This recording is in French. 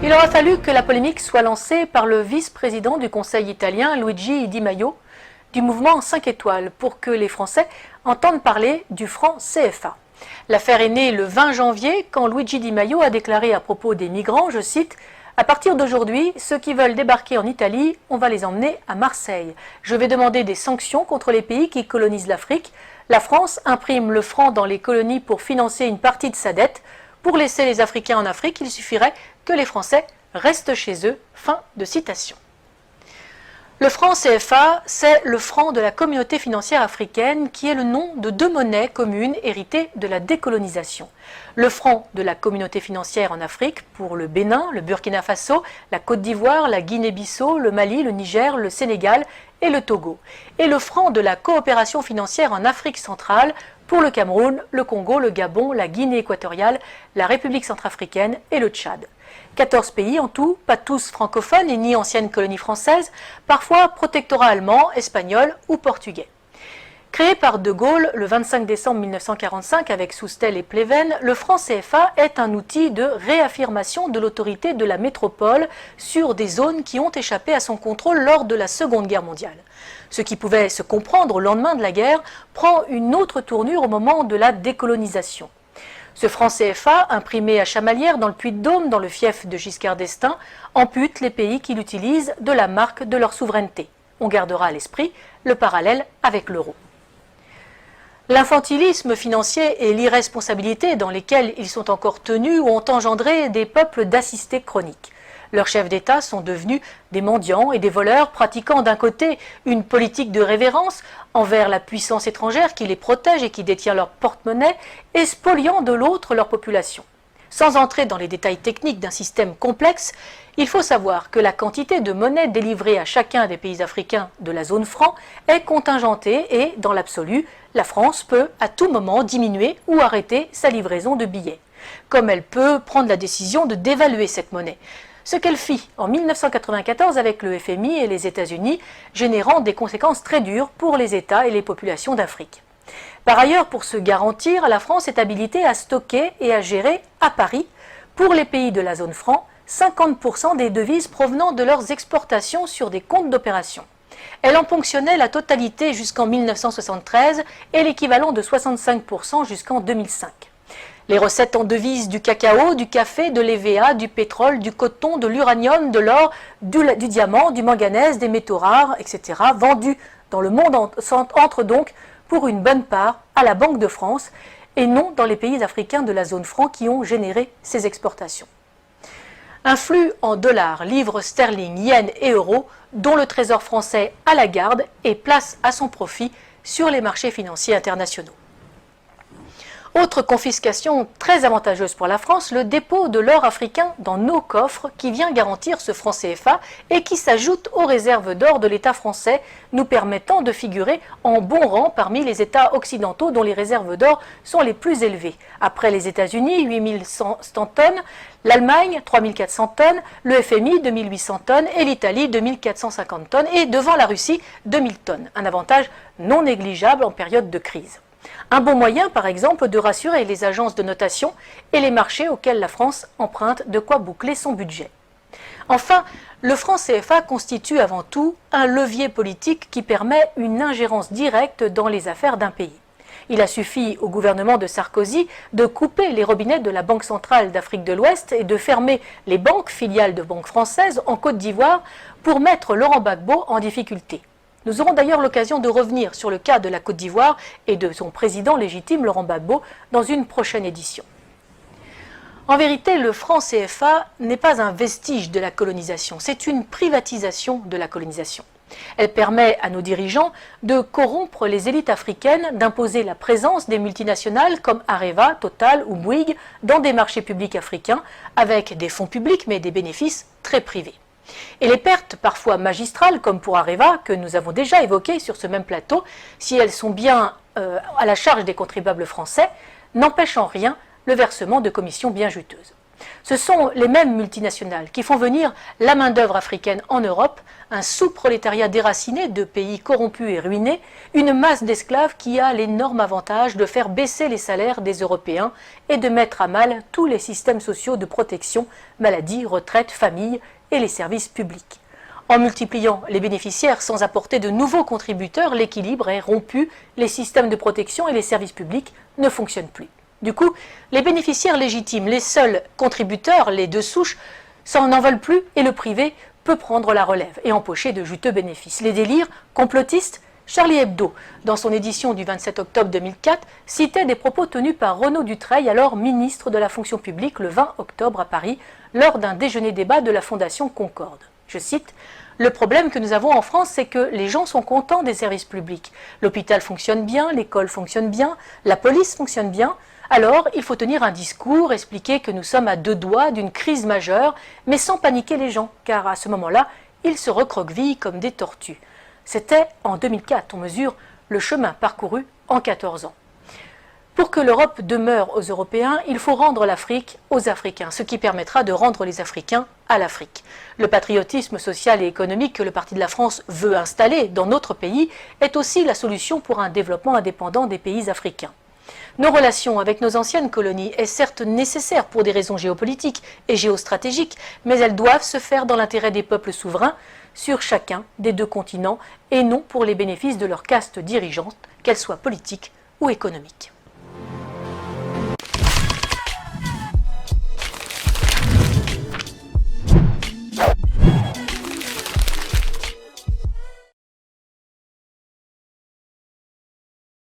Il aura fallu que la polémique soit lancée par le vice-président du Conseil italien, Luigi Di Maio, du mouvement 5 étoiles, pour que les Français entendent parler du franc CFA. L'affaire est née le 20 janvier, quand Luigi Di Maio a déclaré à propos des migrants, je cite, « À partir d'aujourd'hui, ceux qui veulent débarquer en Italie, on va les emmener à Marseille. Je vais demander des sanctions contre les pays qui colonisent l'Afrique. La France imprime le franc dans les colonies pour financer une partie de sa dette. Pour laisser les Africains en Afrique, il suffirait que les Français restent chez eux. » Fin de citation. Le franc CFA, c'est le franc de la communauté financière africaine qui est le nom de deux monnaies communes héritées de la décolonisation. Le franc de la communauté financière en Afrique pour le Bénin, le Burkina Faso, la Côte d'Ivoire, la Guinée-Bissau, le Mali, le Niger, le Sénégal et le Togo. Et le franc de la coopération financière en Afrique centrale pour le Cameroun, le Congo, le Gabon, la Guinée équatoriale, la République centrafricaine et le Tchad. 14 pays en tout, pas tous francophones et ni anciennes colonies françaises, parfois protectorats allemands, espagnols ou portugais. Créé par De Gaulle le 25 décembre 1945 avec Soustelle et Pleven, le franc CFA est un outil de réaffirmation de l'autorité de la métropole sur des zones qui ont échappé à son contrôle lors de la Seconde Guerre mondiale. Ce qui pouvait se comprendre au lendemain de la guerre prend une autre tournure au moment de la décolonisation. Ce franc CFA, imprimé à Chamalières dans le Puy-de-Dôme, dans le fief de Giscard d'Estaing, ampute les pays qui l'utilisent de la marque de leur souveraineté. On gardera à l'esprit le parallèle avec l'euro. L'infantilisme financier et l'irresponsabilité dans lesquels ils sont encore tenus ont engendré des peuples d'assistés chroniques. Leurs chefs d'État sont devenus des mendiants et des voleurs pratiquant d'un côté une politique de révérence envers la puissance étrangère qui les protège et qui détient leur porte-monnaie et spoliant de l'autre leur population. Sans entrer dans les détails techniques d'un système complexe, il faut savoir que la quantité de monnaie délivrée à chacun des pays africains de la zone franc est contingentée et, dans l'absolu, la France peut à tout moment diminuer ou arrêter sa livraison de billets. Comme elle peut prendre la décision de dévaluer cette monnaie. Ce qu'elle fit en 1994 avec le FMI et les États-Unis, générant des conséquences très dures pour les États et les populations d'Afrique. Par ailleurs, pour se garantir, la France est habilitée à stocker et à gérer à Paris, pour les pays de la zone franc, 50% des devises provenant de leurs exportations sur des comptes d'opération. Elle en ponctionnait la totalité jusqu'en 1973 et l'équivalent de 65% jusqu'en 2005. Les recettes en devises du cacao, du café, de l'EVA, du pétrole, du coton, de l'uranium, de l'or, du diamant, du manganèse, des métaux rares, etc., vendus dans le monde entrent donc pour une bonne part à la Banque de France et non dans les pays africains de la zone franc qui ont généré ces exportations. Un flux en dollars, livres sterling, yens et euros dont le Trésor français a la garde et place à son profit sur les marchés financiers internationaux. Autre confiscation très avantageuse pour la France, le dépôt de l'or africain dans nos coffres qui vient garantir ce franc CFA et qui s'ajoute aux réserves d'or de l'État français, nous permettant de figurer en bon rang parmi les États occidentaux dont les réserves d'or sont les plus élevées. Après les États-Unis, 8100 tonnes, l'Allemagne, 3400 tonnes, le FMI, 2800 tonnes et l'Italie, 2450 tonnes et devant la Russie, 2000 tonnes. Un avantage non négligeable en période de crise. Un bon moyen, par exemple, de rassurer les agences de notation et les marchés auxquels la France emprunte de quoi boucler son budget. Enfin, le franc CFA constitue avant tout un levier politique qui permet une ingérence directe dans les affaires d'un pays. Il a suffi au gouvernement de Sarkozy de couper les robinets de la Banque centrale d'Afrique de l'Ouest et de fermer les banques filiales de banques françaises en Côte d'Ivoire pour mettre Laurent Gbagbo en difficulté. Nous aurons d'ailleurs l'occasion de revenir sur le cas de la Côte d'Ivoire et de son président légitime, Laurent Gbagbo, dans une prochaine édition. En vérité, le franc CFA n'est pas un vestige de la colonisation, c'est une privatisation de la colonisation. Elle permet à nos dirigeants de corrompre les élites africaines, d'imposer la présence des multinationales comme Areva, Total ou Bouygues dans des marchés publics africains avec des fonds publics mais des bénéfices très privés. Et les pertes parfois magistrales, comme pour Areva, que nous avons déjà évoquées sur ce même plateau, si elles sont bien à la charge des contribuables français, n'empêchent en rien le versement de commissions bien juteuses. Ce sont les mêmes multinationales qui font venir la main-d'œuvre africaine en Europe, un sous-prolétariat déraciné de pays corrompus et ruinés, une masse d'esclaves qui a l'énorme avantage de faire baisser les salaires des Européens et de mettre à mal tous les systèmes sociaux de protection, maladie, retraite, famille et les services publics. En multipliant les bénéficiaires sans apporter de nouveaux contributeurs, l'équilibre est rompu, les systèmes de protection et les services publics ne fonctionnent plus. Du coup, les bénéficiaires légitimes, les seuls contributeurs, les deux souches, n'en veulent plus et le privé peut prendre la relève et empocher de juteux bénéfices. Les délires complotistes, Charlie Hebdo, dans son édition du 27 octobre 2004, citait des propos tenus par Renaud Dutreil, alors ministre de la fonction publique, le 20 octobre à Paris, lors d'un déjeuner-débat de la Fondation Concorde. Je cite, « Le problème que nous avons en France, c'est que les gens sont contents des services publics. L'hôpital fonctionne bien, l'école fonctionne bien, la police fonctionne bien. Alors, il faut tenir un discours, expliquer que nous sommes à deux doigts d'une crise majeure, mais sans paniquer les gens, car à ce moment-là, ils se recroquevillent comme des tortues. » C'était en 2004, on mesure le chemin parcouru en 14 ans. Pour que l'Europe demeure aux Européens, il faut rendre l'Afrique aux Africains, ce qui permettra de rendre les Africains à l'Afrique. Le patriotisme social et économique que le Parti de la France veut installer dans notre pays est aussi la solution pour un développement indépendant des pays africains. Nos relations avec nos anciennes colonies est certes nécessaire pour des raisons géopolitiques et géostratégiques, mais elles doivent se faire dans l'intérêt des peuples souverains sur chacun des deux continents et non pour les bénéfices de leur caste dirigeante, qu'elle soit politique ou économique.